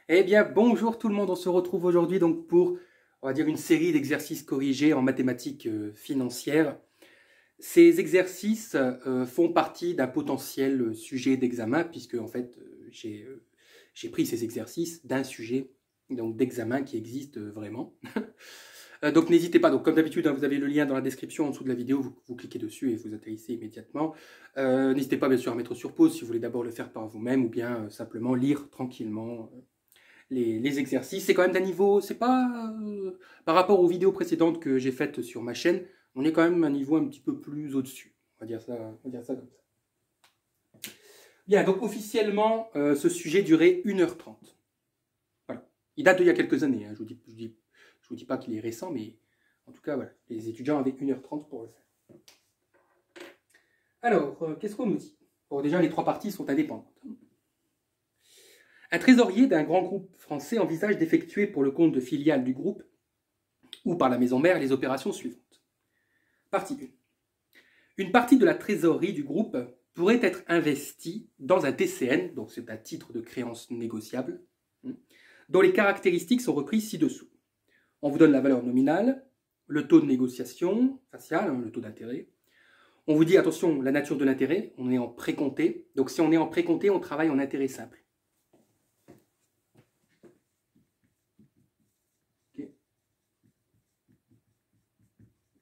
Eh bien, bonjour tout le monde, on se retrouve aujourd'hui donc pour, on va dire, une série d'exercices corrigés en mathématiques financières. Ces exercices font partie d'un potentiel sujet d'examen, puisque en fait, j'ai pris ces exercices d'un sujet donc d'examen qui existe vraiment. Donc n'hésitez pas, donc comme d'habitude, hein, vous avez le lien dans la description en dessous de la vidéo, vous cliquez dessus et vous atterrissez immédiatement. N'hésitez pas bien sûr à mettre sur pause si vous voulez d'abord le faire par vous-même ou bien simplement lire tranquillement les exercices. C'est quand même d'un niveau, c'est pas par rapport aux vidéos précédentes que j'ai faites sur ma chaîne, on est quand même à un niveau un petit peu plus au-dessus. On va dire ça comme ça. Bien, donc officiellement, ce sujet durait 1h30. Voilà. Il date d'il y a quelques années, hein. Je vous dis pas qu'il est récent, mais en tout cas, voilà, les étudiants avaient 1h30 pour le faire. Alors, qu'est-ce qu'on nous dit? Bon, déjà, les trois parties sont indépendantes. Un trésorier d'un grand groupe français envisage d'effectuer pour le compte de filiales du groupe ou par la maison mère les opérations suivantes. Partie 1. Une partie de la trésorerie du groupe pourrait être investie dans un TCN, donc c'est un titre de créance négociable, dont les caractéristiques sont reprises ci-dessous. On vous donne la valeur nominale, le taux de négociation facial, le taux d'intérêt. On vous dit, attention, la nature de l'intérêt, on est en précompté. Donc si on est en précompté, on travaille en intérêt simple.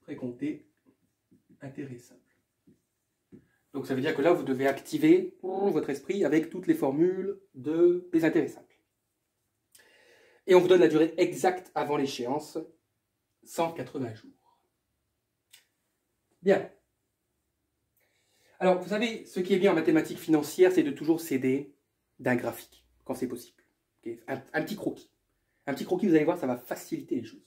Précompté, intérêt simple. Donc ça veut dire que là, vous devez activer votre esprit avec toutes les formules des intérêts simples. Et on vous donne la durée exacte avant l'échéance, 180 jours. Bien. Alors, vous savez, ce qui est bien en mathématiques financières, c'est de toujours s'aider d'un graphique, quand c'est possible. Okay, un petit croquis. Un petit croquis, vous allez voir, ça va faciliter les choses.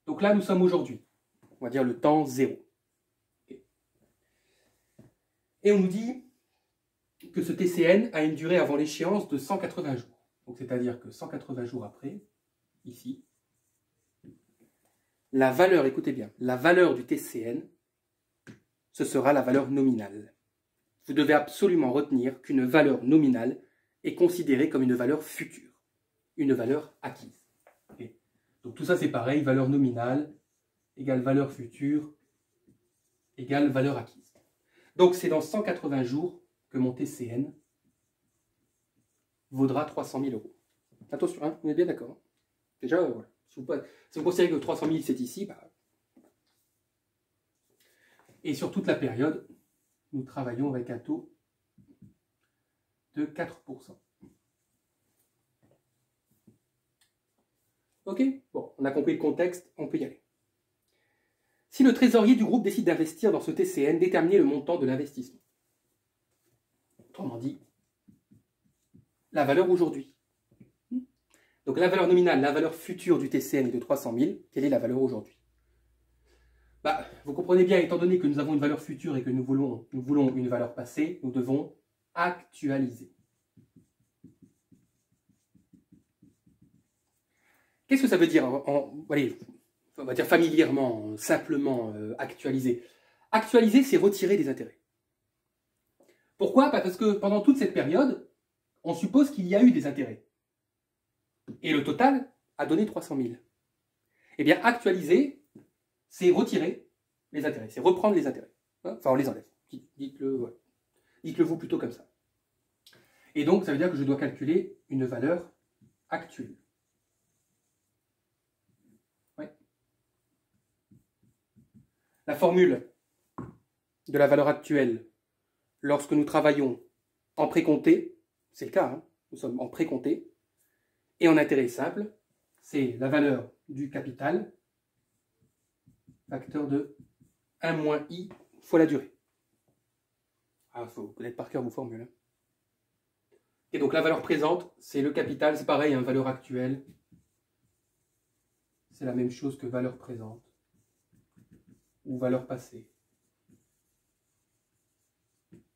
Donc là, nous sommes aujourd'hui. On va dire le temps 0. Okay. Et on nous dit que ce TCN a une durée avant l'échéance de 180 jours. Donc c'est-à-dire que 180 jours après, ici, la valeur, écoutez bien, la valeur du TCN, ce sera la valeur nominale. Vous devez absolument retenir qu'une valeur nominale est considérée comme une valeur future, une valeur acquise. Okay. Donc tout ça c'est pareil, valeur nominale égale valeur future égale valeur acquise. Donc c'est dans 180 jours que mon TCN vaudra 300 000 euros. Attention, hein, on est bien d'accord. Déjà, voilà. Si vous considérez que 300 000 c'est ici, bah... et sur toute la période, nous travaillons avec un taux de 4%. Ok? Bon, on a compris le contexte, on peut y aller. Si le trésorier du groupe décide d'investir dans ce TCN, déterminez le montant de l'investissement. Autrement dit, la valeur aujourd'hui. Donc la valeur nominale, la valeur future du TCN est de 300 000. Quelle est la valeur aujourd'hui? Bah, vous comprenez bien, étant donné que nous avons une valeur future et que nous voulons une valeur passée, nous devons actualiser. Qu'est-ce que ça veut dire allez, on va dire familièrement, simplement actualiser. Actualiser, c'est retirer des intérêts. Pourquoi? Parce que pendant toute cette période, on suppose qu'il y a eu des intérêts. Et le total a donné 300 000. Eh bien, actualiser, c'est retirer les intérêts, c'est reprendre les intérêts. Enfin, on les enlève. Dites-le vous plutôt comme ça. Et donc, ça veut dire que je dois calculer une valeur actuelle. Ouais. La formule de la valeur actuelle, lorsque nous travaillons en précompté, c'est le cas, hein, nous sommes en précompté, et en intérêt simple, c'est la valeur du capital, facteur de 1 moins i fois la durée. Ah, il faut connaître par cœur vos formules. Hein. Et donc la valeur présente, c'est le capital, c'est pareil, hein, valeur actuelle. C'est la même chose que valeur présente ou valeur passée.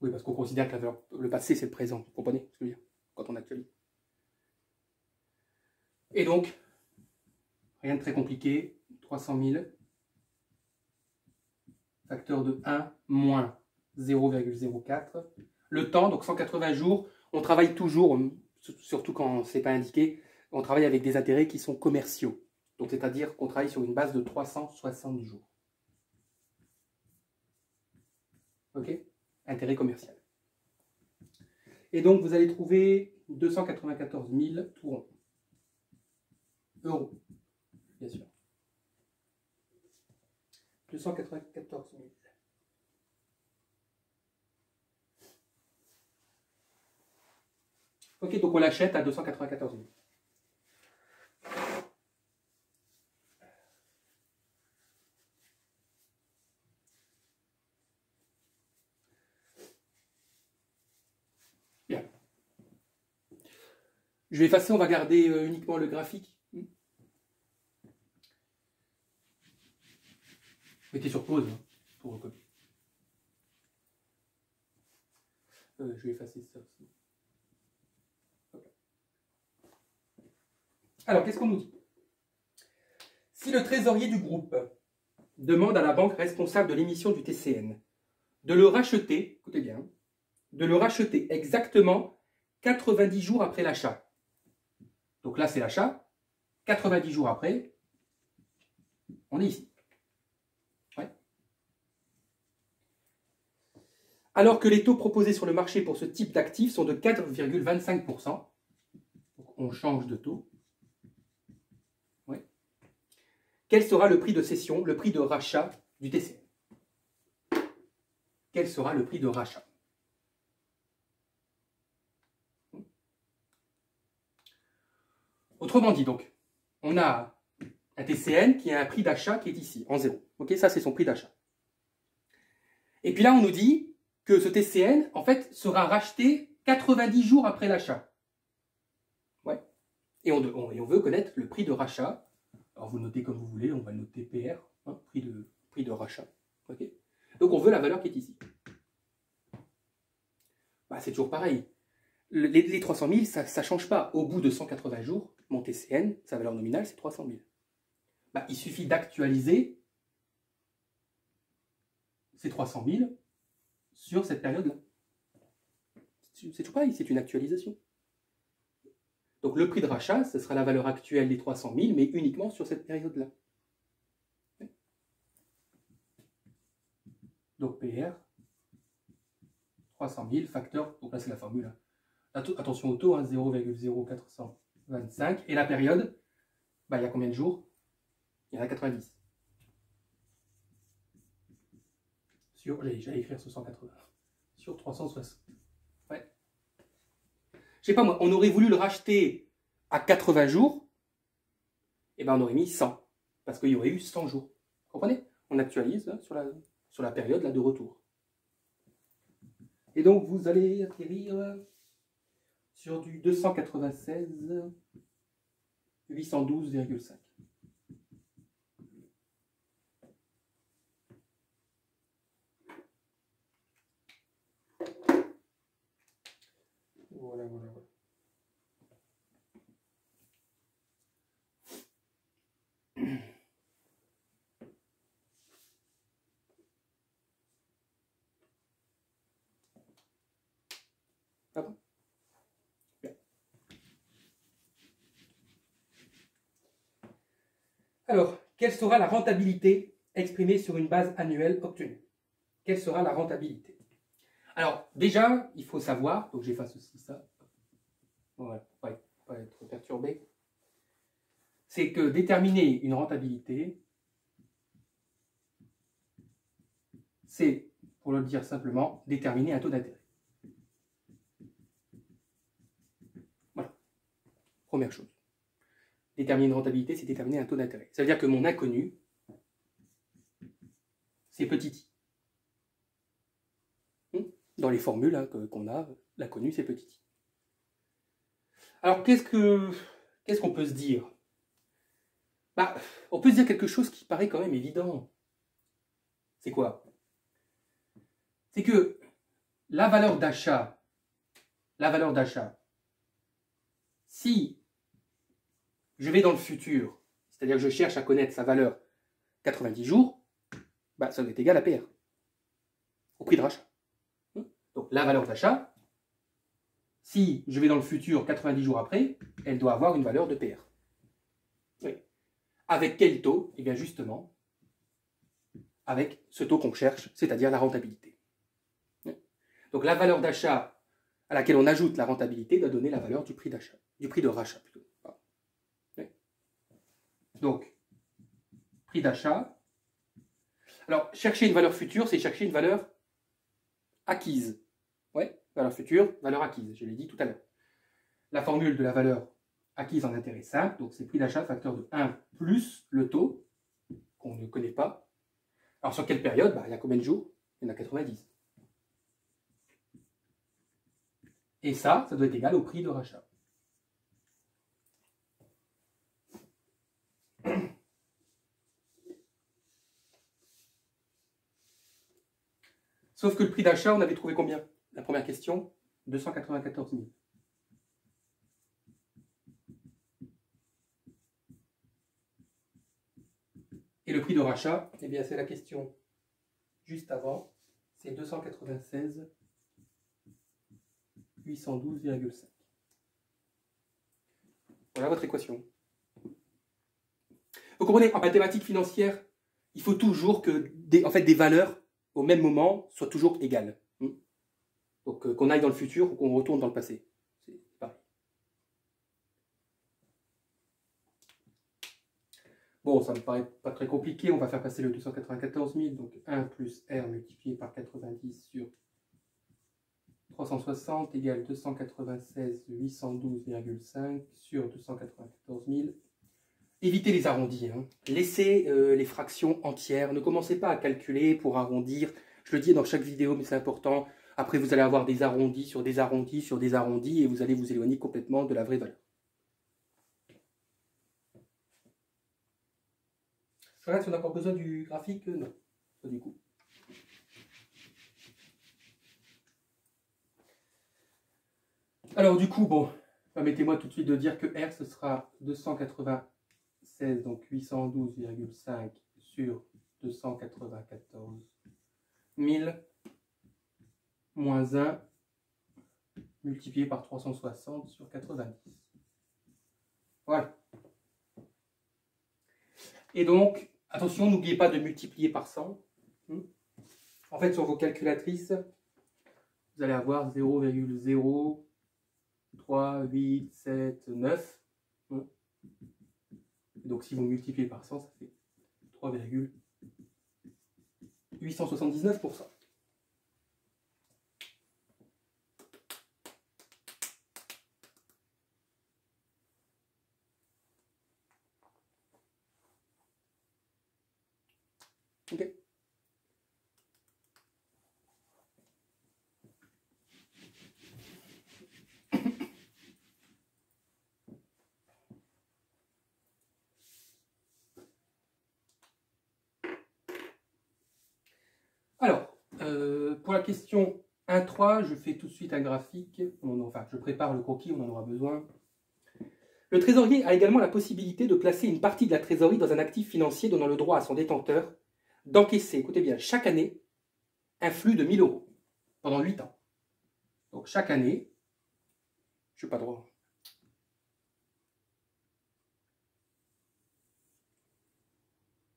Oui, parce qu'on considère que le passé, c'est le présent. Vous comprenez ce que je veux dire quand on actualise. Et donc, rien de très compliqué, 300 000, facteur de 1 moins 0,04. Le temps, donc 180 jours, on travaille toujours, surtout quand ce n'est pas indiqué, on travaille avec des intérêts qui sont commerciaux. Donc, c'est-à-dire qu'on travaille sur une base de 360 jours. OK? Intérêt commercial. Et donc, vous allez trouver 294 000 tout rond. Euros, bien sûr. 294 000. Ok, donc on l'achète à 294 000. Bien. Je vais effacer, on va garder uniquement le graphique. Mettez sur pause hein, pour recopier. Je vais effacer ça aussi. Alors, qu'est-ce qu'on nous dit? Si le trésorier du groupe demande à la banque responsable de l'émission du TCN de le racheter, écoutez bien, de le racheter exactement 90 jours après l'achat. Donc là, c'est l'achat. 90 jours après, on est ici. Ouais. Alors que les taux proposés sur le marché pour ce type d'actifs sont de 4,25%. Donc on change de taux. Ouais. Quel sera le prix de cession, le prix de rachat du TCN? Quel sera le prix de rachat? Autrement dit, donc, on a un TCN qui a un prix d'achat qui est ici, en 0. Ok, ça, c'est son prix d'achat. Et puis là, on nous dit que ce TCN, en fait, sera racheté 90 jours après l'achat. Ouais. Et on veut connaître le prix de rachat. Alors, vous le notez comme vous voulez, on va le noter PR, hein, prix de rachat. Okay. Donc, on veut la valeur qui est ici. Bah, c'est toujours pareil. Les 300 000, ça ne change pas. Au bout de 180 jours, mon TCN, sa valeur nominale, c'est 300 000. Bah, il suffit d'actualiser ces 300 000 sur cette période-là. C'est toujours pareil, c'est une actualisation. Donc le prix de rachat, ce sera la valeur actuelle des 300 000, mais uniquement sur cette période-là. Donc PR, 300 000, facteur, donc là c'est la formule. Attention au taux, hein, 0,0425. Et la période, bah, il y a combien de jours? Il y en a 90. J'allais écrire sur 180. Sur 360. Ouais. Je sais pas moi, on aurait voulu le racheter à 80 jours, et ben on aurait mis 100. Parce qu'il y aurait eu 100 jours. Vous comprenez? On actualise là, sur la période là, de retour. Et donc vous allez atterrir sur du 296 812,5. Voilà. Ah bon? Bien. Alors, quelle sera la rentabilité exprimée sur une base annuelle obtenue? Quelle sera la rentabilité? Alors, déjà, il faut savoir, donc j'efface aussi ça, voilà, pour pas être perturbé, c'est que déterminer une rentabilité, c'est, pour le dire simplement, déterminer un taux d'intérêt. Voilà, première chose. Déterminer une rentabilité, c'est déterminer un taux d'intérêt. Ça veut dire que mon inconnu, c'est petit i. Dans les formules hein, qu'on a, l'inconnu, c'est petit i. Alors, qu'est-ce qu'on peut se dire? Bah, on peut se dire quelque chose qui paraît quand même évident. C'est quoi? C'est que la valeur d'achat, si je vais dans le futur, c'est-à-dire que je cherche à connaître sa valeur 90 jours, bah, ça doit être égal à PR, au prix de rachat. Donc la valeur d'achat, Si je vais dans le futur 90 jours après, elle doit avoir une valeur de PR. Oui. Avec quel taux? Eh bien justement, avec ce taux qu'on cherche, c'est-à-dire la rentabilité. Donc la valeur d'achat à laquelle on ajoute la rentabilité doit donner la valeur du prix d'achat, du prix de rachat plutôt. Donc, prix d'achat. Alors, chercher une valeur future, c'est chercher une valeur acquise. Ouais, valeur future, valeur acquise, je l'ai dit tout à l'heure. La formule de la valeur acquise en intérêt simple, donc c'est prix d'achat facteur de 1 plus le taux, qu'on ne connaît pas. Alors, sur quelle période? Il y a combien de jours? Il y en a 90. Et ça doit être égal au prix de rachat. Sauf que le prix d'achat, on avait trouvé combien? La première question, 294 000. Et le prix de rachat, eh bien c'est la question juste avant, c'est 296 812,5. Voilà votre équation. Vous comprenez, en mathématiques financières, il faut toujours que des valeurs au même moment soient toujours égales. Donc qu'on aille dans le futur ou qu'on retourne dans le passé. C'est pareil. Bon, ça me paraît pas très compliqué. On va faire passer le 294 000. Donc 1 plus R multiplié par 90 sur 360 égale 296 812,5 sur 294 000. Évitez les arrondis. Laissez les fractions entières. Ne commencez pas à calculer pour arrondir. Je le dis dans chaque vidéo, mais c'est important. Après, vous allez avoir des arrondis sur des arrondis sur des arrondis et vous allez vous éloigner complètement de la vraie valeur. Je regarde si on a encore besoin du graphique. Non, pas du coup. Alors du coup, bon, permettez-moi tout de suite de dire que R, ce sera 296, donc 812,5 sur 294 000 moins 1 multiplié par 360 sur 90. Voilà. Et donc, attention, n'oubliez pas de multiplier par 100. En fait, sur vos calculatrices, vous allez avoir 0,0387 9. Donc, si vous multipliez par 100, ça fait 3,879%. Ok. Alors, pour la question 1.3, je fais tout de suite un graphique. Enfin, je prépare le croquis, on en aura besoin. Le trésorier a également la possibilité de placer une partie de la trésorerie dans un actif financier donnant le droit à son détenteur d'encaisser, écoutez bien, chaque année, un flux de 1 000 € pendant 8 ans. Donc chaque année, je n'ai pas droit.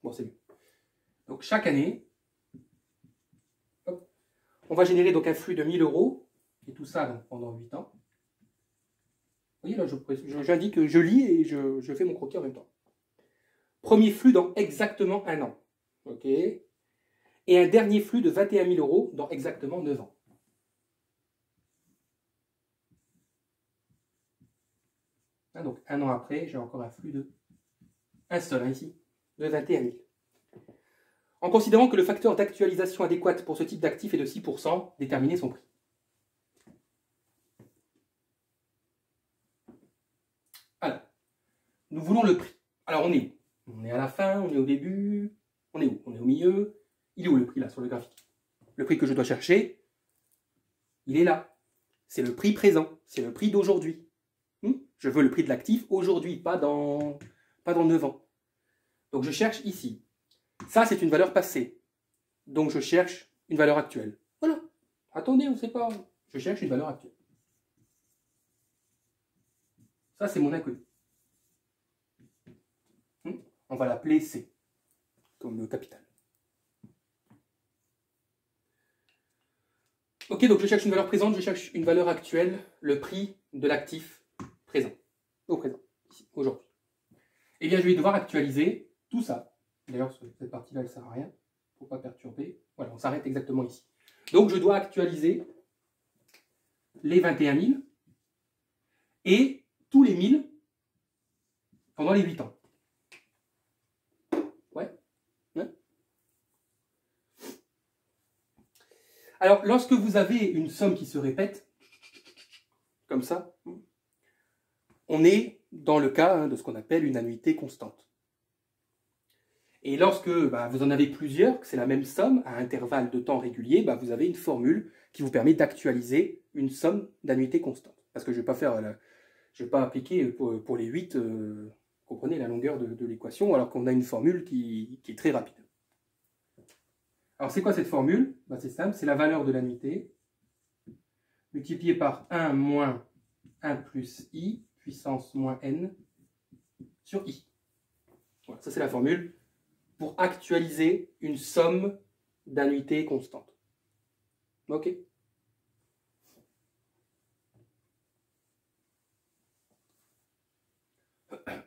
Bon, c'est mieux. Donc chaque année, hop, on va générer donc un flux de 1 000 €, et tout ça donc, pendant 8 ans. Vous voyez, là, j'indique, je lis et je fais mon croquis en même temps. Premier flux dans exactement 1 an. OK. Et un dernier flux de 21 000 € dans exactement 9 ans. Donc 1 an après, j'ai encore un flux de un seul ici, de 21 000. En considérant que le facteur d'actualisation adéquate pour ce type d'actif est de 6%, déterminer son prix. Alors, nous voulons le prix. Alors on est où? On est à la fin, on est au début, on est où? On est au milieu. Il est où le prix là sur le graphique? Le prix que je dois chercher, il est là. C'est le prix présent, c'est le prix d'aujourd'hui. Je veux le prix de l'actif aujourd'hui, pas dans 9 ans. Donc je cherche ici. Ça, c'est une valeur passée. Donc je cherche une valeur actuelle. Voilà. Attendez, on ne sait pas. Je cherche une valeur actuelle. Ça, c'est mon inconnu. On va l'appeler C, comme le capital. Ok, donc je cherche une valeur présente, je cherche une valeur actuelle, le prix de l'actif présent, au présent, ici, aujourd'hui. Eh bien, je vais devoir actualiser tout ça. D'ailleurs, cette partie-là, elle ne sert à rien. Il ne faut pas perturber. Voilà, on s'arrête exactement ici. Donc, je dois actualiser les 21 000 et tous les 1000 pendant les 8 ans. Ouais. Alors, lorsque vous avez une somme qui se répète, comme ça, on est dans le cas de ce qu'on appelle une annuité constante. Et lorsque vous en avez plusieurs, que c'est la même somme, à intervalles de temps réguliers, vous avez une formule qui vous permet d'actualiser une somme d'annuité constante. Parce que je ne vais pas appliquer pour les 8, comprenez la longueur de l'équation, alors qu'on a une formule qui est très rapide. Alors c'est quoi cette formule? C'est simple, c'est la valeur de l'annuité multipliée par 1 moins 1 plus i puissance moins n sur i. Voilà, ça c'est la formule pour actualiser une somme d'annuité constante. Ok.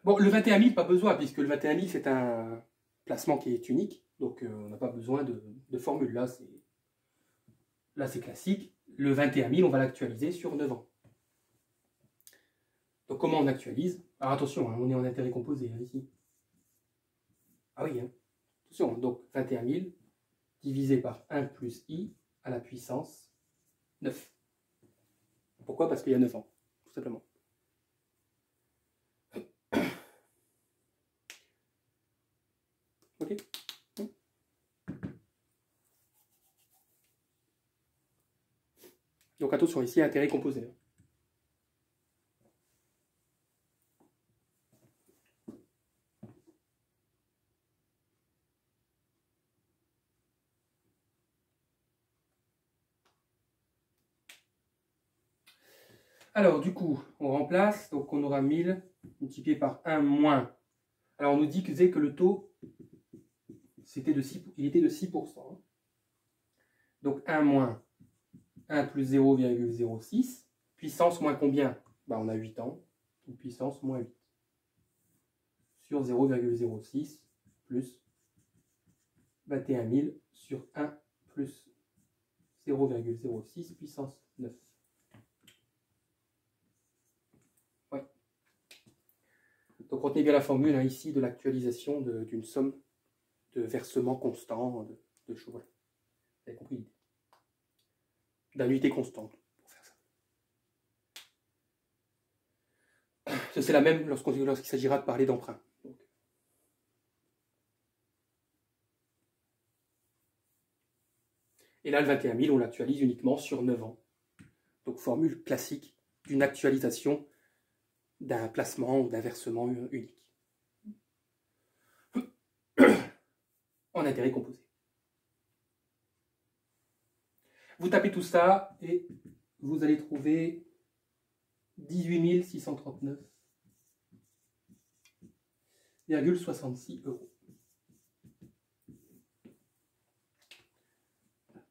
Bon, le 21 000, pas besoin, puisque le 21 000, c'est un placement qui est unique, donc on n'a pas besoin de formule. Là, c'est classique. Le 21 000, on va l'actualiser sur 9 ans. Donc, comment on actualise? Alors, attention, on est en intérêt composé, ici. Ah oui, attention, donc 21 000 divisé par 1 plus i à la puissance 9. Pourquoi? Parce qu'il y a 9 ans, tout simplement. Ok. Donc attention, ici, intérêt composé. Alors, du coup, on remplace, donc on aura 1000 multiplié par 1 moins. Alors, on nous dit que le taux, c'était de 6, il était de 6%. Donc, 1 moins 1 plus 0,06. Puissance moins combien? On a 8 ans. Donc, puissance moins 8. Sur 0,06 plus 21 000 sur 1 plus 0,06 puissance 9. Donc retenez bien la formule ici de l'actualisation d'une somme de versement constant de choses. Voilà. Vous avez compris l'idée. D'annuité constante pour faire ça. C'est la même lorsqu'il s'agira de parler d'emprunt. Et là, le 21 000, on l'actualise uniquement sur 9 ans. Donc formule classique d'une actualisation d'un placement ou d'un versement unique. En intérêt composé. Vous tapez tout ça et vous allez trouver 18 639,66 €.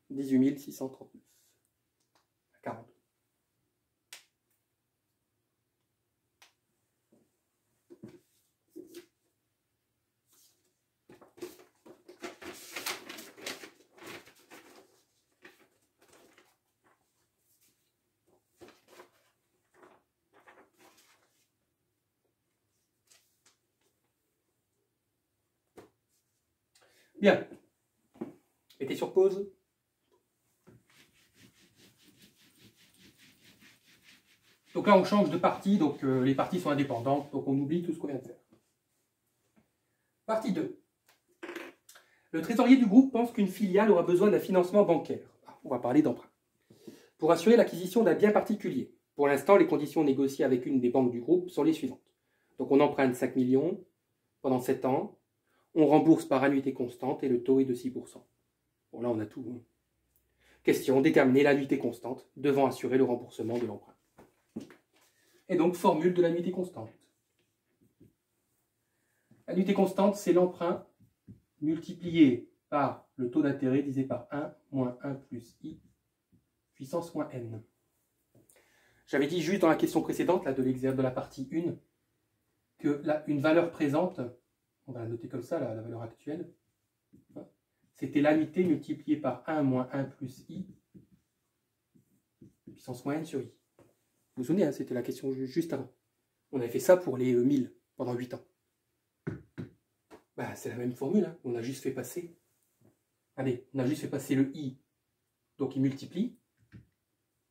18 639. 40. Bien. Mettez sur pause. Donc là, on change de partie, donc les parties sont indépendantes, donc on oublie tout ce qu'on vient de faire. Partie 2. Le trésorier du groupe pense qu'une filiale aura besoin d'un financement bancaire. On va parler d'emprunt. Pour assurer l'acquisition d'un bien particulier. Pour l'instant, les conditions négociées avec une des banques du groupe sont les suivantes. Donc on emprunte 5 millions pendant 7 ans, on rembourse par annuité constante et le taux est de 6%. Bon là, on a tout. Question, déterminer l'annuité constante devant assurer le remboursement de l'emprunt. Et donc, formule de l'annuité constante. L'annuité constante, c'est l'emprunt multiplié par le taux d'intérêt divisé par 1 moins 1 plus i puissance moins n. J'avais dit juste dans la question précédente, là, de la partie 1, que là, une valeur présente, on va la noter comme ça, la valeur actuelle, c'était l'annuité multipliée par 1 moins 1 plus i puissance moins n sur i. Vous vous souvenez, hein, c'était la question juste avant. On avait fait ça pour les 1000 pendant 8 ans. Bah, c'est la même formule, hein. On a juste fait passer. Allez, on a juste fait passer le i, donc il multiplie,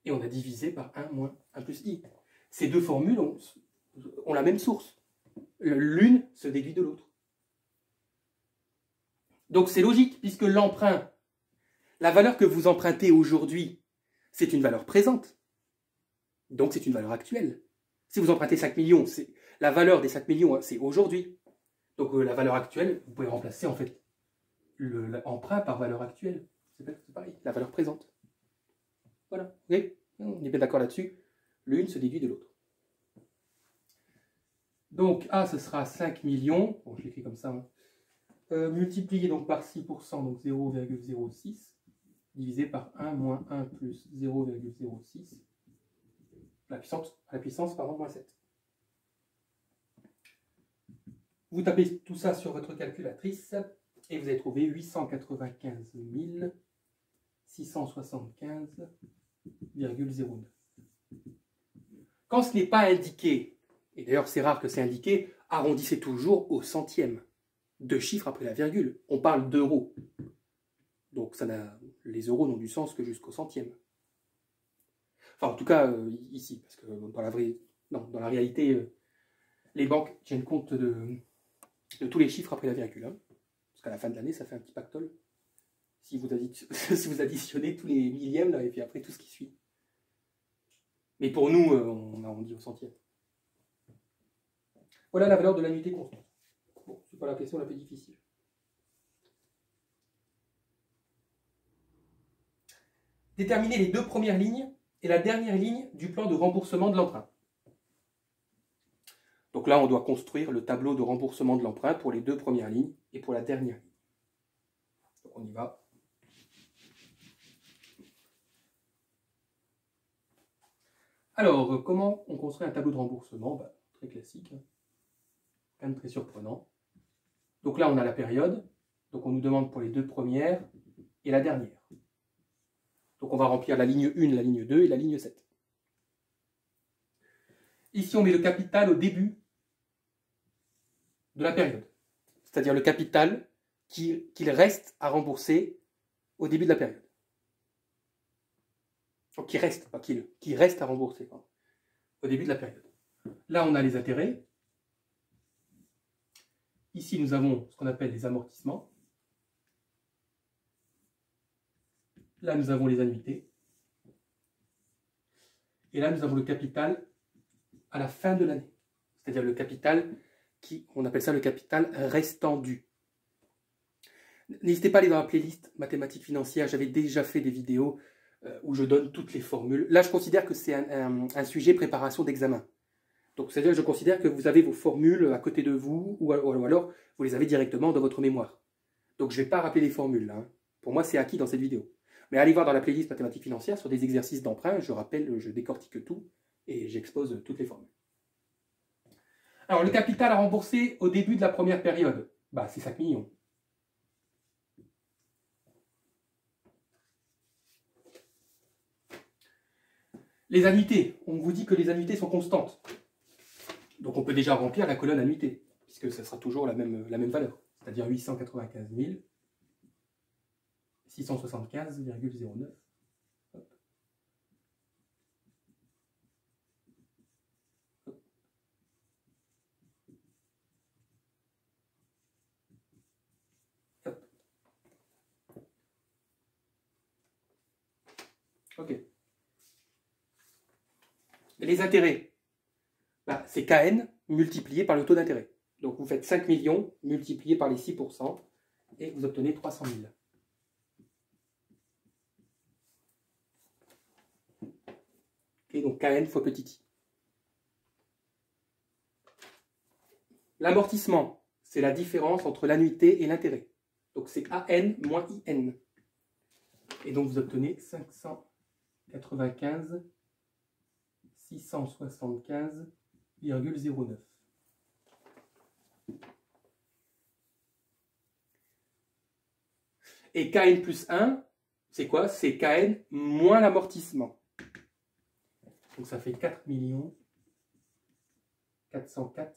et on a divisé par 1 moins 1 plus i. Ces deux formules ont la même source. L'une se déduit de l'autre. Donc c'est logique, puisque l'emprunt, la valeur que vous empruntez aujourd'hui, c'est une valeur présente. Donc c'est une valeur actuelle. Si vous empruntez 5 millions, la valeur des 5 millions, c'est aujourd'hui. Donc la valeur actuelle, vous pouvez remplacer en fait l'emprunt par valeur actuelle. C'est pareil, la valeur présente. Voilà, okay. On est bien d'accord là-dessus. L'une se déduit de l'autre. Donc A, ce sera 5 millions. Bon, je l'écris comme ça. Hein. Multiplié donc par 6%, donc 0,06, divisé par 1 moins 1 plus 0,06, la puissance moins 7. Vous tapez tout ça sur votre calculatrice et vous allez trouver 895 675,09. Quand ce n'est pas indiqué, et d'ailleurs c'est rare que c'est indiqué, arrondissez toujours au centième. 2 chiffres après la virgule. On parle d'euros. Donc les euros n'ont du sens que jusqu'au centième. Enfin, en tout cas, ici, parce que dans la réalité, les banques tiennent compte de tous les chiffres après la virgule. Hein. Parce qu'à la fin de l'année, ça fait un petit pactole. Si vous additionnez tous les millièmes, là, et puis après tout ce qui suit. Mais pour nous, on arrondit au centième. Voilà la valeur de l'annuité constante. Bon, c'est pas la question la plus difficile. Déterminer les deux premières lignes et la dernière ligne du plan de remboursement de l'emprunt. Donc là, on doit construire le tableau de remboursement de l'emprunt pour les deux premières lignes et pour la dernière ligne. Donc on y va. Alors, comment on construit un tableau de remboursement? Très classique, rien de très surprenant. Donc là, on a la période. Donc on nous demande pour les deux premières et la dernière. Donc on va remplir la ligne 1, la ligne 2 et la ligne 7. Ici, on met le capital au début de la période. C'est-à-dire le capital qu'il reste à rembourser au début de la période. Donc qui reste à rembourser au début de la période. Là, on a les intérêts. Ici, nous avons ce qu'on appelle les amortissements. Là, nous avons les annuités. Et là, nous avons le capital à la fin de l'année. C'est-à-dire le capital on appelle ça le capital restant dû. N'hésitez pas à aller dans la playlist mathématiques financières. J'avais déjà fait des vidéos où je donne toutes les formules. Là, je considère que c'est un sujet préparation d'examen. Donc, c'est-à-dire que je considère que vous avez vos formules à côté de vous ou alors vous les avez directement dans votre mémoire. Donc, je ne vais pas rappeler les formules. Là, hein. Pour moi, c'est acquis dans cette vidéo. Mais allez voir dans la playlist mathématiques financières sur des exercices d'emprunt. Je décortique tout et j'expose toutes les formules. Alors, le capital à rembourser au début de la première période, c'est 5 millions. Les annuités, on vous dit que les annuités sont constantes. Donc, on peut déjà remplir la colonne annuité, puisque ça sera toujours la même valeur, c'est-à-dire 895 675,09. Ok. Les intérêts, c'est Kn multiplié par le taux d'intérêt. Donc vous faites 5 millions multiplié par les 6% et vous obtenez 300 000. Et donc Kn fois petit i. L'amortissement, c'est la différence entre l'annuité et l'intérêt. Donc c'est AN moins IN. Et donc vous obtenez 595 675,09. Et Kn plus 1, c'est quoi? C'est Kn moins l'amortissement. Donc ça fait 4 404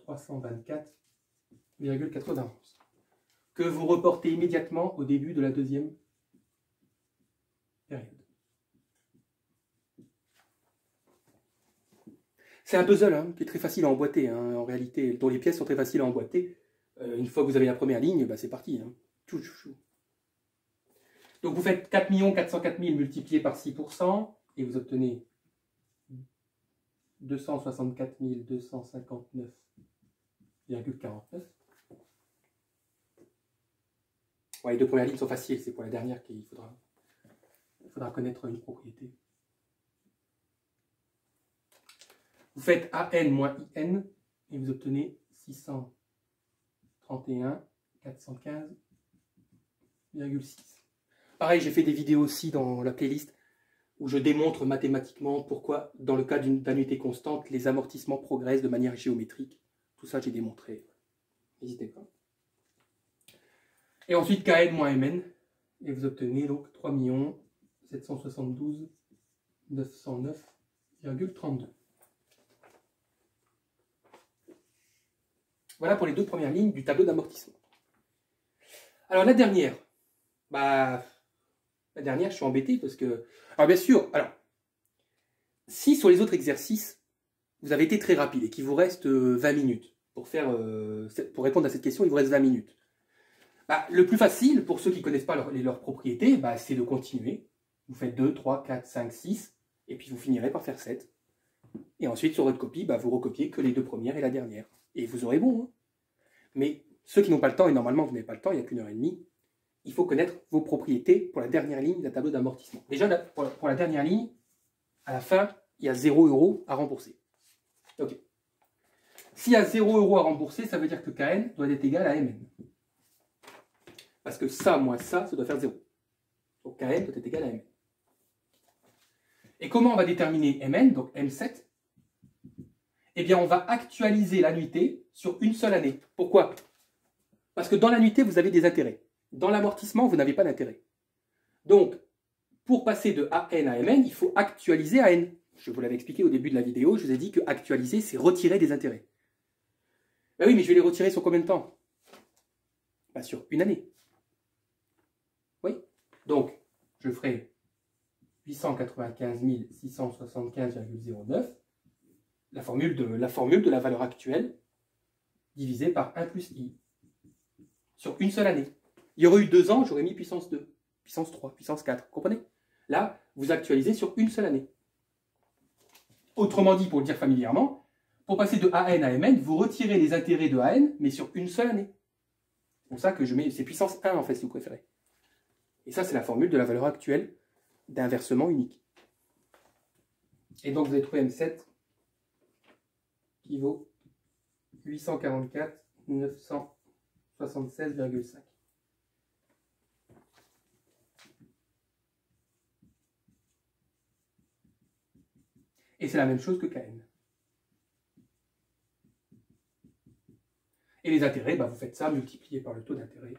324,91. Que vous reportez immédiatement au début de la deuxième période. C'est un puzzle hein, qui est très facile à emboîter, hein, en réalité, dont les pièces sont très faciles à emboîter. Une fois que vous avez la première ligne, bah, c'est parti. Hein. Donc vous faites 4 404 000 multiplié par 6%, et vous obtenez 264 259,49. Ouais, les deux premières lignes sont faciles, c'est pour la dernière qu'il faudra connaître une propriété. Vous faites AN moins IN et vous obtenez 631 415,6. Pareil, j'ai fait des vidéos aussi dans la playlist où je démontre mathématiquement pourquoi, dans le cas d'une annuité constante, les amortissements progressent de manière géométrique. Tout ça, j'ai démontré. N'hésitez pas. Et ensuite, KN moins MN, et vous obtenez donc 3 772 909,32. Voilà pour les deux premières lignes du tableau d'amortissement. Alors la dernière, la dernière, je suis embêté parce que... Alors bien sûr, si sur les autres exercices, vous avez été très rapide et qu'il vous reste 20 minutes pour répondre à cette question, il vous reste 20 minutes. Le plus facile, pour ceux qui ne connaissent pas leurs propriétés, c'est de continuer. Vous faites 2, 3, 4, 5, 6, et puis vous finirez par faire 7. Et ensuite, sur votre copie, vous recopiez que les deux premières et la dernière. Et vous aurez bon. Hein. Mais ceux qui n'ont pas le temps, et normalement vous n'avez pas le temps, il n'y a qu'une heure et demie, il faut connaître vos propriétés pour la dernière ligne d'un tableau d'amortissement. Déjà, pour la dernière ligne, à la fin, il y a 0 € à rembourser. Ok. S'il y a 0 € à rembourser, ça veut dire que Kn doit être égal à Mn. Parce que ça moins ça doit faire 0. Donc Kn doit être égal à Mn. Et comment on va déterminer Mn, donc M7? Eh bien, on va actualiser l'annuité sur une seule année. Pourquoi? Parce que dans l'annuité, vous avez des intérêts. Dans l'amortissement, vous n'avez pas d'intérêt. Donc, pour passer de AN à Mn, il faut actualiser AN. Je vous l'avais expliqué au début de la vidéo, je vous ai dit que actualiser, c'est retirer des intérêts. Ben oui, mais je vais les retirer sur combien de temps? Sur une année. Oui. Donc, je ferai 895 675,09, la formule de la valeur actuelle, divisée par 1 plus i, sur une seule année. Il y aurait eu 2 ans, j'aurais mis puissance 2, puissance 3, puissance 4, vous comprenez? Là, vous actualisez sur une seule année. Autrement dit, pour le dire familièrement, pour passer de AN à Mn, vous retirez les intérêts de AN, mais sur une seule année. C'est pour ça que je mets, c'est puissance 1 en fait, si vous préférez. Et ça, c'est la formule de la valeur actuelle d'un versement unique. Et donc, vous avez trouvé M7 qui vaut 844 976,5. Et c'est la même chose que Kn. Et les intérêts, vous faites ça multiplié par le taux d'intérêt.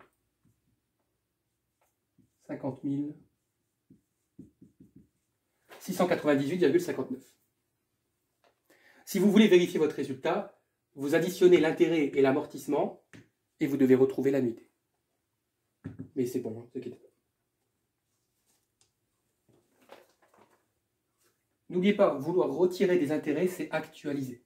50 698,59. Si vous voulez vérifier votre résultat, vous additionnez l'intérêt et l'amortissement et vous devez retrouver l'annuité. Mais c'est bon, ne vous inquiétez pas. N'oubliez pas, vouloir retirer des intérêts, c'est actualiser.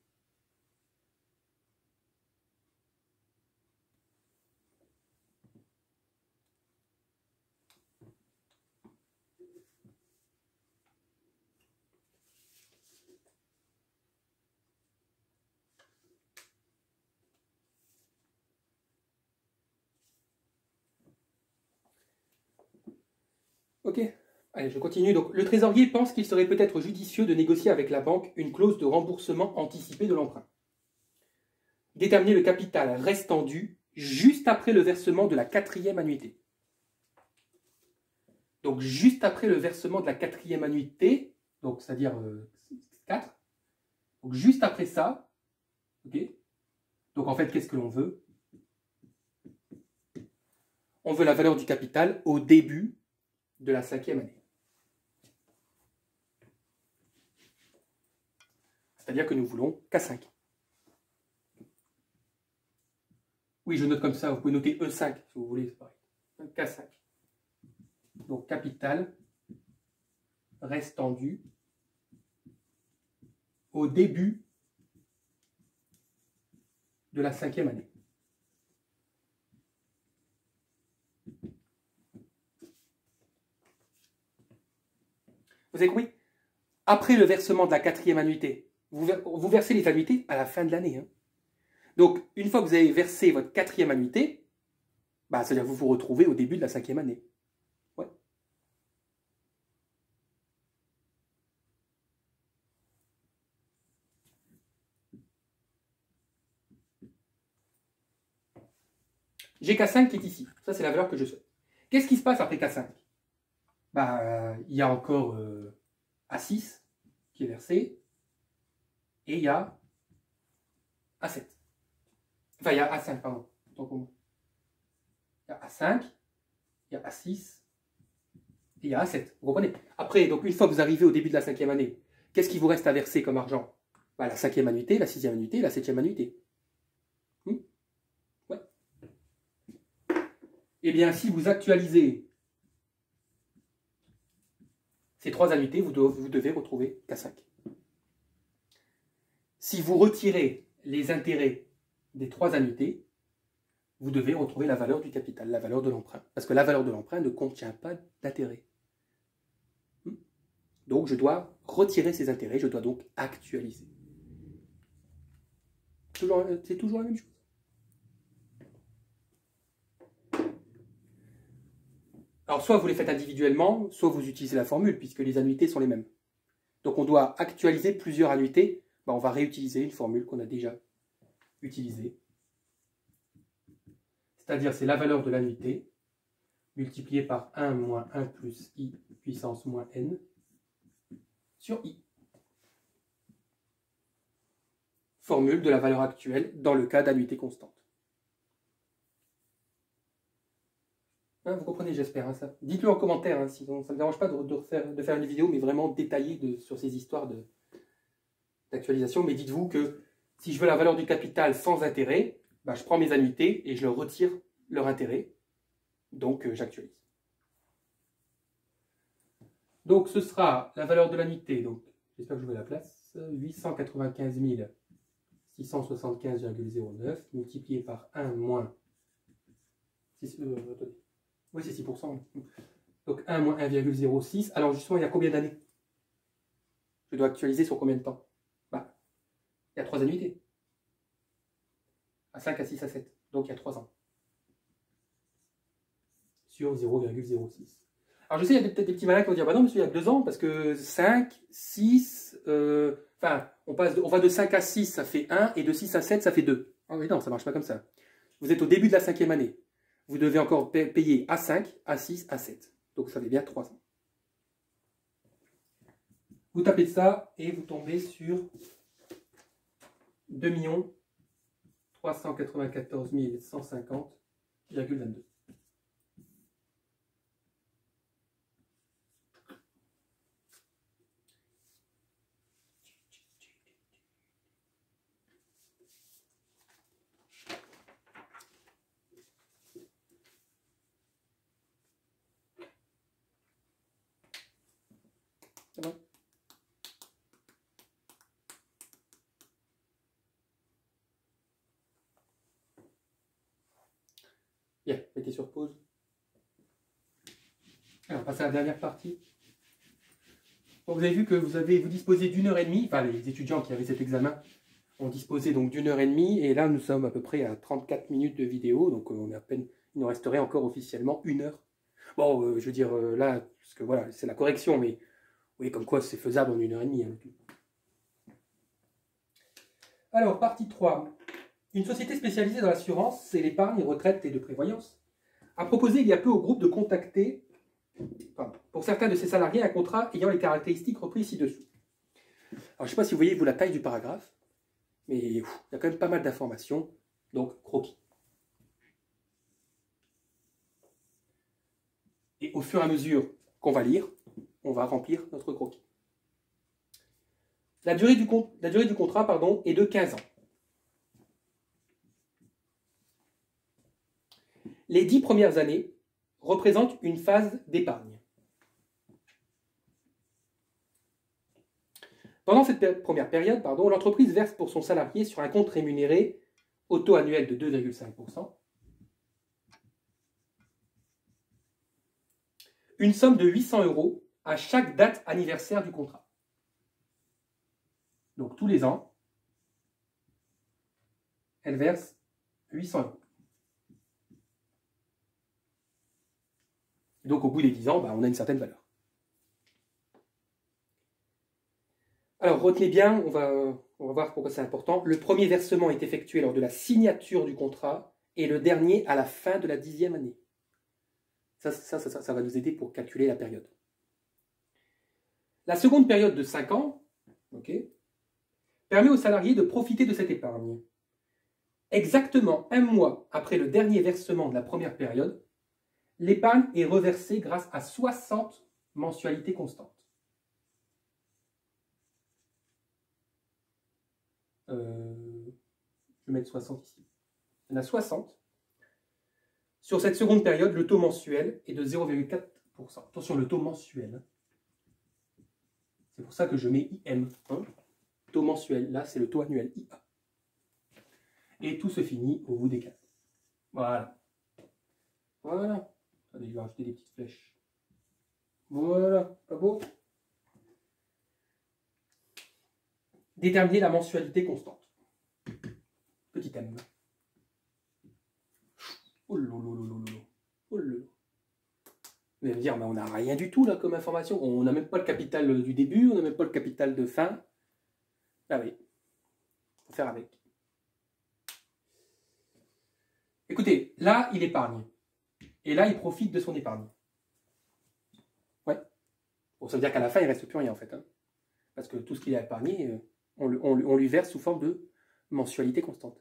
Ok, allez, je continue. Donc, le trésorier pense qu'il serait peut-être judicieux de négocier avec la banque une clause de remboursement anticipé de l'emprunt. déterminer le capital restant dû juste après le versement de la 4e annuité. Donc, juste après le versement de la 4e annuité, donc c'est-à-dire 4, donc juste après ça, ok. Donc en fait, qu'est-ce que l'on veut? On veut la valeur du capital au début de la 5e année. C'est-à-dire que nous voulons K5. Oui, je note comme ça, vous pouvez noter E5 si vous voulez, c'est pareil. K5. Donc capital restant dû au début de la 5e année. Vous avez compris? Après le versement de la 4e annuité, vous versez les annuités à la fin de l'année. Hein. Donc, une fois que vous avez versé votre 4e annuité, bah, c'est-à-dire que vous vous retrouvez au début de la 5e année. Ouais. J'ai K5 qui est ici. Ça, c'est la valeur que je souhaite. Qu'est-ce qui se passe après K5? Bah, il y a encore A6 qui est versé. Et il y a A7. Enfin, il y a A5, pardon. Il y a A5, il y a A6, et il y a A7. Vous comprenez? Après, donc une fois que vous arrivez au début de la 5e année, qu'est-ce qui vous reste à verser comme argent? Bah, la 5e annuité, la 6e annuité et la 7e annuité. Ouais. Eh bien, si vous actualisez ces 3 annuités, vous devez retrouver K5. Si vous retirez les intérêts des 3 annuités, vous devez retrouver la valeur du capital, la valeur de l'emprunt. Parce que la valeur de l'emprunt ne contient pas d'intérêt. Donc, je dois retirer ces intérêts, je dois donc actualiser. C'est toujours la même chose. Alors, soit vous les faites individuellement, soit vous utilisez la formule, puisque les annuités sont les mêmes. Donc, on doit actualiser plusieurs annuités. Ben, on va réutiliser une formule qu'on a déjà utilisée. C'est-à-dire, c'est la valeur de l'annuité multipliée par 1 moins 1 plus i puissance moins n sur i. Formule de la valeur actuelle dans le cas d'annuité constante. Hein, vous comprenez, j'espère, hein, ça. Dites-le en commentaire, hein, sinon ça ne me dérange pas de faire une vidéo, mais vraiment détaillée sur ces histoires d'actualisation. Mais dites-vous que si je veux la valeur du capital sans intérêt, bah, je prends mes annuités et je leur retire leur intérêt. Donc, j'actualise. Donc, ce sera la valeur de l'annuité. Donc, j'espère que je vais la place. 895 675,09 multiplié par 1 moins... oui, c'est 6%. Donc 1 moins 1,06. Alors justement, il y a combien d'années? Je dois actualiser sur combien de temps? Bah, il y a 3 annuités. À 5, à 6, à 7. Donc il y a 3 ans. Sur 0,06. Alors je sais, il y a peut-être des petits malins qui vont dire, bah non, monsieur, il y a 2 ans, parce que 5, 6, enfin, on va de 5 à 6, ça fait 1, et de 6 à 7, ça fait 2. Ah oui, non, ça ne marche pas comme ça. Vous êtes au début de la 5e année. Vous devez encore payer A5, A6, A7. Donc ça fait bien 3 ans. Vous tapez ça et vous tombez sur 2 394 150,22. C'est bon? Bien, mettez sur pause. Alors, on passe à la dernière partie. Donc, vous avez vu que vous disposez d'1h30, enfin les étudiants qui avaient cet examen ont disposé donc d'1h30, et là nous sommes à peu près à 34 minutes de vidéo, donc on est à peine, il nous resterait encore officiellement 1 heure. Bon, je veux dire là, parce que voilà, c'est la correction, mais vous voyez comme quoi c'est faisable en 1h30. Hein. Alors, partie 3. Une société spécialisée dans l'assurance, c'est l'épargne, retraite et de prévoyance, a proposé il y a peu au groupe de contacter, pour certains de ses salariés, un contrat ayant les caractéristiques reprises ci-dessous. Alors, je ne sais pas si vous voyez, vous, la taille du paragraphe, mais il y a quand même pas mal d'informations, donc croquis. Et au fur et à mesure qu'on va lire, on va remplir notre croquis. La durée du contrat est de 15 ans. Les 10 premières années représentent une phase d'épargne. Pendant cette première période, l'entreprise verse pour son salarié sur un compte rémunéré au taux annuel de 2,5% une somme de 800 € à chaque date anniversaire du contrat. Donc tous les ans, elle verse 800 €. Donc au bout des 10 ans, on a une certaine valeur. Alors retenez bien, on va voir pourquoi c'est important. Le premier versement est effectué lors de la signature du contrat et le dernier à la fin de la 10e année. Ça va nous aider pour calculer la période. La seconde période de 5 ans permet aux salariés de profiter de cette épargne. Exactement un mois après le dernier versement de la première période, l'épargne est reversée grâce à 60 mensualités constantes. Je vais mettre 60 ici. Il y en a 60. Sur cette seconde période, le taux mensuel est de 0,4%. Attention, le taux mensuel. C'est pour ça que je mets IM. Taux mensuel, là, c'est le taux annuel IA. Et tout se finit au bout des 4. Voilà. Voilà. Attendez, je vais rajouter des petites flèches. Voilà. Pas beau? Déterminer la mensualité constante. Petit M. Oh lolo. Oh lolo. Vous allez me dire, on n'a rien du tout là comme information. On n'a même pas le capital du début, on n'a même pas le capital de fin. Ah oui. Faut faire avec. Écoutez, là, il épargne. Et là, il profite de son épargne. Ouais. Bon, ça veut dire qu'à la fin, il ne reste plus rien en fait. Parce que tout ce qu'il a épargné, on lui verse sous forme de mensualité constante.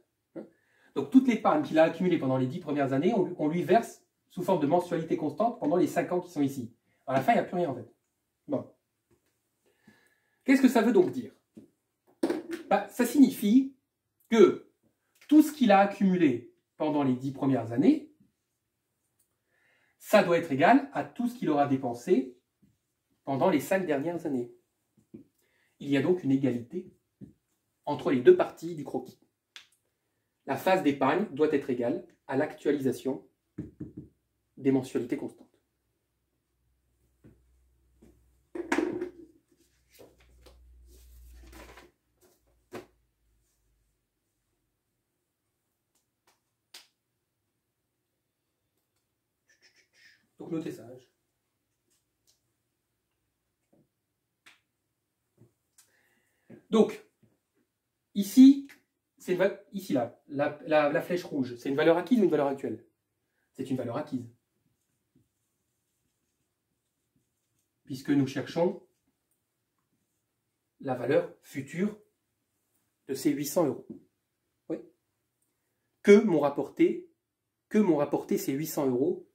Donc toute l'épargne qu'il a accumulée pendant les 10 premières années, on lui verse sous forme de mensualité constante pendant les 5 ans qui sont ici. À la fin, il n'y a plus rien en fait. Bon. Qu'est-ce que ça veut donc dire? Ça signifie que tout ce qu'il a accumulé pendant les 10 premières années, ça doit être égal à tout ce qu'il aura dépensé pendant les 5 dernières années. Il y a donc une égalité entre les deux parties du croquis. La phase d'épargne doit être égale à l'actualisation des mensualités constantes. Donc notez ça. Donc, ici, la flèche rouge, c'est une valeur acquise ou une valeur actuelle? C'est une valeur acquise. Puisque nous cherchons la valeur future de ces 800 €. Oui. Que m'ont rapporté ces 800 €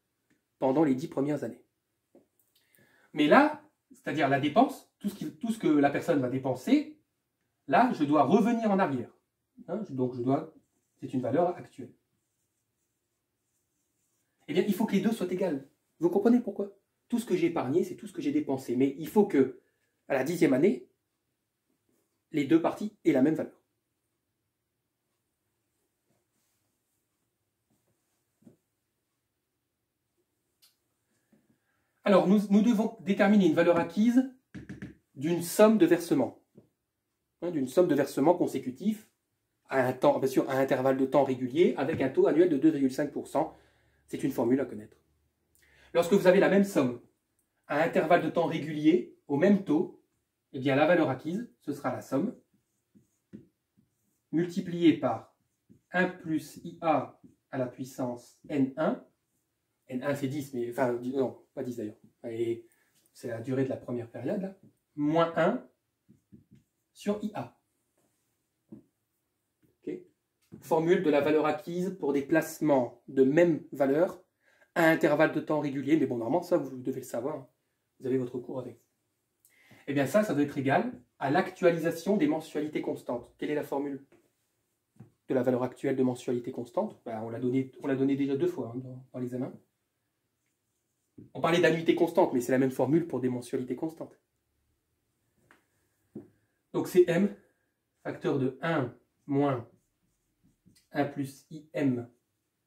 pendant les 10 premières années. Mais là, c'est-à-dire la dépense, tout ce que la personne va dépenser, là, je dois revenir en arrière. Donc, c'est une valeur actuelle. Eh bien, il faut que les deux soient égales. Vous comprenez pourquoi? Tout ce que j'ai épargné, c'est tout ce que j'ai dépensé. Mais il faut que, à la 10e année, les deux parties aient la même valeur. Alors, nous devons déterminer une valeur acquise d'une somme de versements. D'une somme de versements consécutifs à bien sûr, à un intervalle de temps régulier avec un taux annuel de 2,5%. C'est une formule à connaître. Lorsque vous avez la même somme à intervalle de temps régulier au même taux, eh bien la valeur acquise, ce sera la somme multipliée par 1 plus IA à la puissance N1. N1 c'est 10, mais enfin, non, pas 10 d'ailleurs. Et c'est la durée de la première période, là. Moins 1 sur IA. Okay. Formule de la valeur acquise pour des placements de même valeur à intervalle de temps régulier. Mais bon, normalement, ça, vous devez le savoir. Hein. Vous avez votre cours avec vous. Eh bien, ça doit être égal à l'actualisation des mensualités constantes. Quelle est la formule de la valeur actuelle de mensualité constante? Ben, on l'a donné déjà 2 fois hein, dans l'examen. On parlait d'annuité constante, mais c'est la même formule pour des mensualités constantes. Donc c'est M, facteur de 1 moins 1 plus IM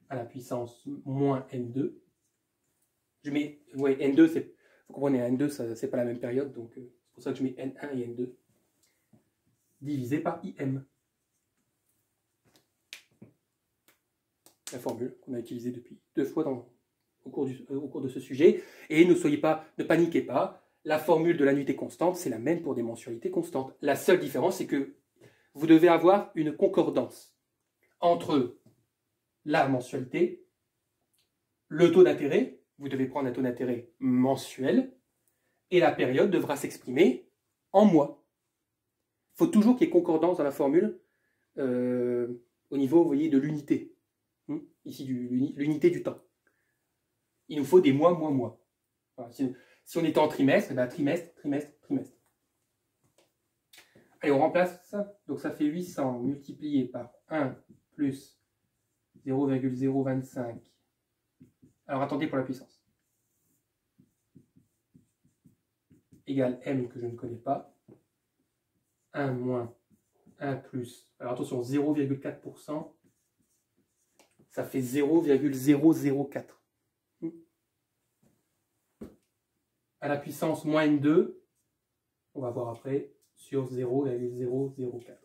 à la puissance moins N2. Je mets, ouais, N2, vous comprenez, N2, c'est pas la même période, donc c'est pour ça que je mets N1 et N2, divisé par IM. La formule qu'on a utilisée depuis 2 fois au cours de ce sujet. Et ne paniquez pas, la formule de l'annuité constante, c'est la même pour des mensualités constantes. La seule différence, c'est que vous devez avoir une concordance entre la mensualité, le taux d'intérêt, vous devez prendre un taux d'intérêt mensuel, et la période devra s'exprimer en mois. Il faut toujours qu'il y ait concordance dans la formule au niveau, vous voyez, de l'unité. Ici, l'unité du temps. Il nous faut des mois, mois, mois. Voilà. Si on était en trimestre, ben trimestre, trimestre, trimestre. Allez, on remplace ça. Donc ça fait 800 multiplié par 1 plus 0,025. Alors attendez pour la puissance. Égale M que je ne connais pas. 1 moins 1 plus. Alors attention, 0,4%. Ça fait 0,004. À la puissance moins N2, on va voir après, sur 0,004.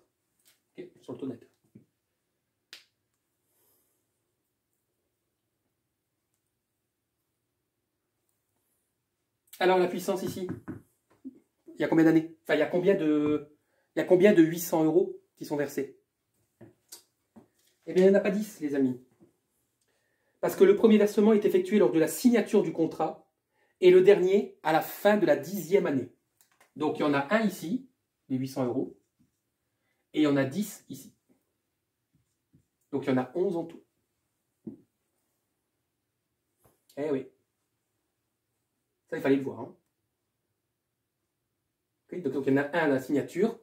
Okay, sur le taux d'intérêt. Alors la puissance ici, il y a combien d'années? Enfin, il y a combien de 800 € qui sont versés? Eh bien, il n'y en a pas 10, les amis. Parce que le premier versement est effectué lors de la signature du contrat et le dernier à la fin de la 10e année. Donc, il y en a un ici, les 800 €, et il y en a 10 ici. Donc, il y en a 11 en tout. Eh oui. Ça, il fallait le voir. Hein. Okay, donc, il y en a un à la signature.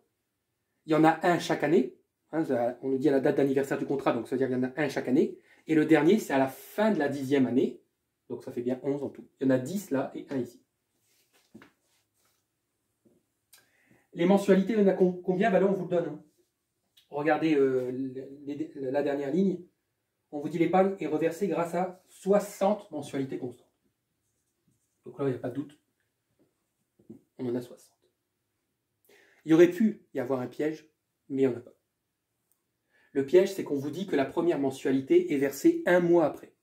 Il y en a un chaque année. Hein, on nous dit à la date d'anniversaire du contrat, donc ça veut dire qu'il y en a un chaque année. Et le dernier, c'est à la fin de la 10e année. Donc, ça fait bien 11 en tout. Il y en a 10 là et un ici. Les mensualités, il y en a combien? Ben là, on vous le donne. Hein. Regardez la dernière ligne. On vous dit l'épargne est reversée grâce à 60 mensualités constantes. Donc là, il n'y a pas de doute. On en a 60. Il y aurait pu y avoir un piège, mais il n'y en a pas. Le piège, c'est qu'on vous dit que la première mensualité est versée 1 mois après.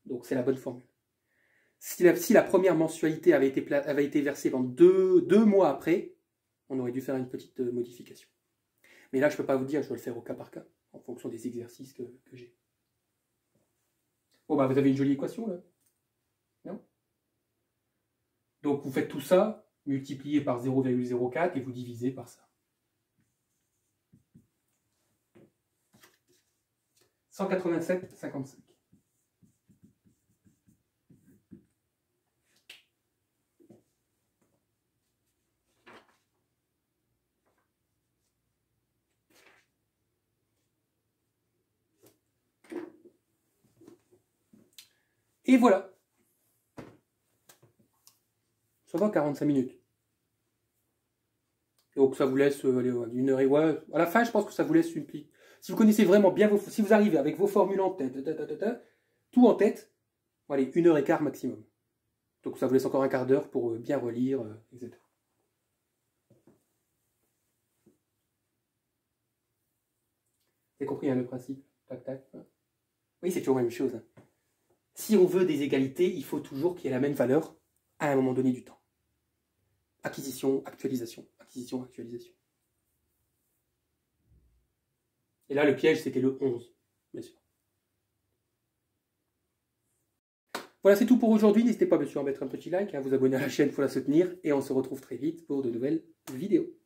Donc c'est la bonne formule. Si la première mensualité avait été versée pendant deux mois après, on aurait dû faire une petite modification. Mais là, je ne peux pas vous dire, je dois le faire au cas par cas, en fonction des exercices que j'ai. Bon, bah, vous avez une jolie équation, là. Non? Donc, vous faites tout ça, multiplié par 0,04 et vous divisez par ça. 187,55. Et voilà. Ça va, 45 minutes. Donc ça vous laisse une heure et ouais. À la fin, je pense que ça vous laisse une petite. Si vous connaissez vraiment bien si vous arrivez avec vos formules en tête, tout en tête, allez, 1h15 maximum. Donc ça vous laisse encore un quart d'heure pour bien relire, etc. Vous avez compris hein, le principe? Tac, tac. Oui, c'est toujours la même chose. Hein. Si on veut des égalités, il faut toujours qu'il y ait la même valeur à un moment donné du temps. Acquisition, actualisation, acquisition, actualisation. Et là, le piège, c'était le 11. bien sûr. Voilà, c'est tout pour aujourd'hui. N'hésitez pas bien sûr à mettre un petit like, à vous abonner à la chaîne pour la soutenir. Et on se retrouve très vite pour de nouvelles vidéos.